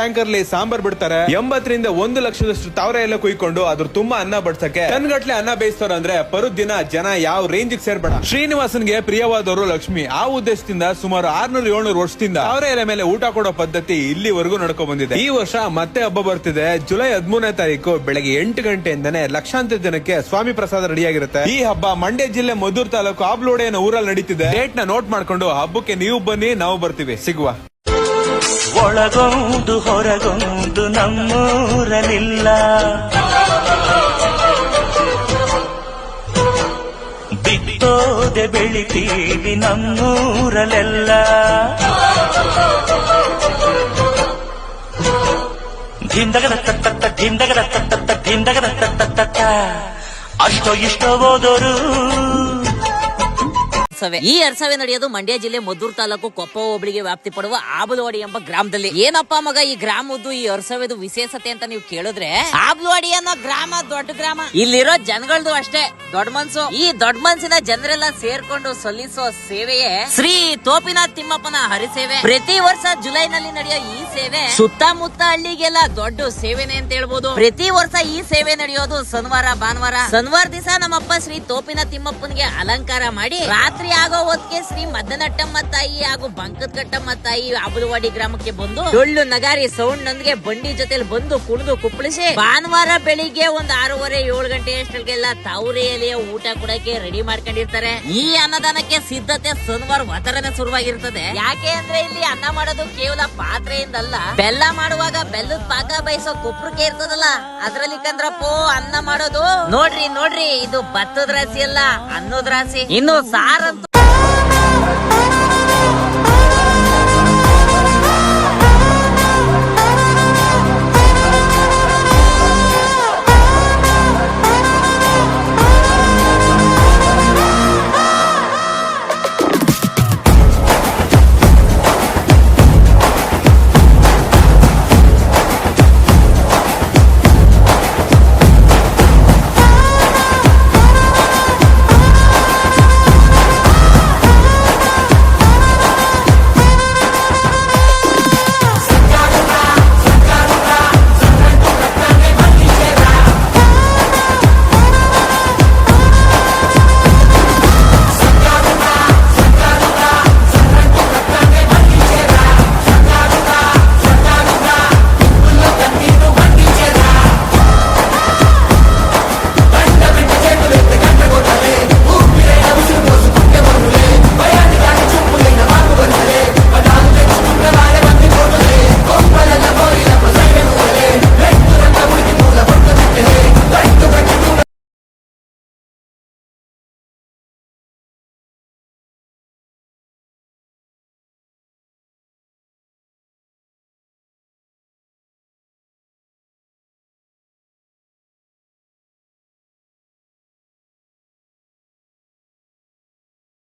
Tanker sambar ಬಿಡ್ತಾರೆ. 80ರಿಂದ 1 ಲಕ್ಷದಷ್ಟು ತಾವರೆ ಎಲ್ಲ ಕುಯ್ಕೊಂಡು ಅದ್ರ ತುಂಬಾ ಅನ್ನ ಬಡ್ಸಕ್ಕೆ ಟನ್ಗಟ್ಲೆ ಅನ್ನ ಬೇಯಿಸ್ತಾರ ಅಂದ್ರೆ ಪರುದ್ ದಿನ ಜನ ಯಾವ ರೇಂಜ್ ಸೇರ್ಬೇಡ. ಶ್ರೀನಿವಾಸನ್ಗೆ ಪ್ರಿಯವಾದವರು ಲಕ್ಷ್ಮಿ. ಆ ಉದ್ದೇಶದಿಂದ ಸುಮಾರು 600-700 ವರ್ಷದಿಂದ ತಾವರೆ ಎಲೆ ಮೇಲೆ ಊಟ ಕೊಡೋ ಪದ್ಧತಿ ಇಲ್ಲಿವರೆಗೂ ನಡ್ಕೊ ಬಂದಿದೆ. ಈ ವರ್ಷ ಮತ್ತೆ ಹಬ್ಬ ಬರ್ತಿದೆ. ಜುಲೈ 13ನೇ ತಾರೀಕು ಬೆಳಗ್ಗೆ 8 ಗಂಟೆಯಿಂದನೇ ಲಕ್ಷಾಂತರ ಜನಕ್ಕೆ ಸ್ವಾಮಿ ಪ್ರಸಾದ ರೆಡಿಯಾಗಿರುತ್ತೆ. ಈ ಹಬ್ಬ ಮಂಡ್ಯ ಜಿಲ್ಲೆ ಮದ್ದೂರು ತಾಲೂಕು ಆಬ್ಲೋಡೆ ಅನ್ನೋ ಊರಲ್ಲಿ ನಡೀತಿದೆ. ಡೇಟ್ ನ ನೋಟ್ ಮಾಡ್ಕೊಂಡು ಹಬ್ಬಕ್ಕೆ ನೀವು ಬನ್ನಿ, ನಾವು ಬರ್ತೀವಿ. ಸಿಗುವ. ಒಳಗೊಂದು ಹೊರಗೊಂದು ನಮ್ಮೂರಲಿಲ್ಲ, ಬಿತ್ತೋದೆ ಬೆಳಿತೀವಿ ನಮ್ಮೂರಲೆಲ್ಲ. ಧಿಂದಗದ ತತ್ತ ಧಿಂದಗದ ತತ್ತ ಧಿಂದಗದ ತತ್ತ ಅಷ್ಟೋ ಇಷ್ಟೋ ಓದೋರು. ಈ ಅರ್ಸವೆ ನಡೆಯೋದು ಮಂಡ್ಯ ಜಿಲ್ಲೆ ಮದ್ದೂರು ತಾಲೂಕು ಕೊಪ್ಪ ಹೋಬಳಿಗೆ ವ್ಯಾಪ್ತಿ ಪಡುವ ಆಬಲವಾಡಿ ಎಂಬ ಗ್ರಾಮದಲ್ಲಿ. ಏನಪ್ಪಾ ಮಗ ಈ ಗ್ರಾಮದ್ದು ಈ ಅರ್ಸವೆದು ವಿಶೇಷತೆ ಅಂತ ನೀವು ಕೇಳಿದ್ರೆ, ಆಬಲವಾಡಿ ಅನ್ನೋ ಗ್ರಾಮ ದೊಡ್ಡ ಗ್ರಾಮ. ಇಲ್ಲಿರೋ ಜನಗಳದು ಅಷ್ಟೇ ದೊಡ್ಡ ಮನ್ಸು. ಈ ದೊಡ್ಡ ಮನ್ಸಿನ ಜನರೆಲ್ಲ ಸೇರ್ಕೊಂಡು ಸಲ್ಲಿಸೋ ಸೇವೆಯೇ ಶ್ರೀ ತೋಪಿನಾಥ್ ತಿಮ್ಮಪ್ಪನ ಹರಿಸೇವೆ. ಪ್ರತಿ ವರ್ಷ ಜುಲೈನಲ್ಲಿ ನಡೆಯೋ ಈ ಸೇವೆ ಸುತ್ತಮುತ್ತ ಹಳ್ಳಿಗೆಲ್ಲ ದೊಡ್ಡ ಸೇವೆನೆ ಅಂತ ಹೇಳ್ಬೋದು. ಪ್ರತಿ ವರ್ಷ ಈ ಸೇವೆ ನಡೆಯೋದು ಶನಿವಾರ ಭಾನುವಾರ. ಶನಿವಾರ ದಿವಸ ನಮ್ಮಪ್ಪ ಶ್ರೀ ತೋಪಿನಾಥ್ ತಿಮ್ಮಪ್ಪನಿಗೆ ಅಲಂಕಾರ ಮಾಡಿ ರಾತ್ರಿ ಆಗೋ ಹೊತ್ತಿಗೆ ಶ್ರೀ ಮದ್ದನಟ್ಟಮ್ಮ ತಾಯಿ ಹಾಗೂ ಬಂಕದಕಟ್ಟಮ್ಮ ತಾಯಿ ಆಬಲವಾಡಿ ಗ್ರಾಮಕ್ಕೆ ಬಂದು ಡೊಳ್ಳು ನಗಾರಿ ಸೌಂಡ್ ನೊಂದಿಗೆ ಬಂಡಿ ಜೊತೆಲಿ ಬಂದು ಕುಣಿದು ಕುಪ್ಪಳಿಸಿ ಭಾನುವಾರ ಬೆಳಿಗ್ಗೆ ಒಂದ್ 6:30-7 ಗಂಟೆ ಅಷ್ಟೊಳಗೆಲ್ಲ ತಾವರೆ ಎಲೆಯ ಊಟ ಕೊಡಕ್ಕೆ ರೆಡಿ ಮಾಡ್ಕೊಂಡಿರ್ತಾರೆ. ಈ ಅನ್ನದಾನಕ್ಕೆ ಸಿದ್ಧತೆ ಶನಿವಾರ ವತರನೆ ಶುರುವಾಗಿರ್ತದೆ. ಯಾಕೆ ಅಂದ್ರೆ ಇಲ್ಲಿ ಅನ್ನ ಮಾಡೋದು ಕೇವಲ ಪಾತ್ರೆಯಿಂದಲ್ಲ, ಬೆಲ್ಲ ಮಾಡುವಾಗ ಬೆಲ್ಲದ ಪಾಕ ಬಯಸೋ ಕುಪ್ರಕ್ಕೆ ಇರ್ತದಲ್ಲ ಅದ್ರಲ್ಲಿ ಕಂದ್ರಪ್ಪೋ ಅನ್ನ ಮಾಡೋದು. ನೋಡ್ರಿ ಇದು ಭತ್ತದ ರಾಶಿ ಅಲ್ಲ, ಅನ್ನದ ರಾಶಿ. ಇನ್ನು ಸಾರಂತೂ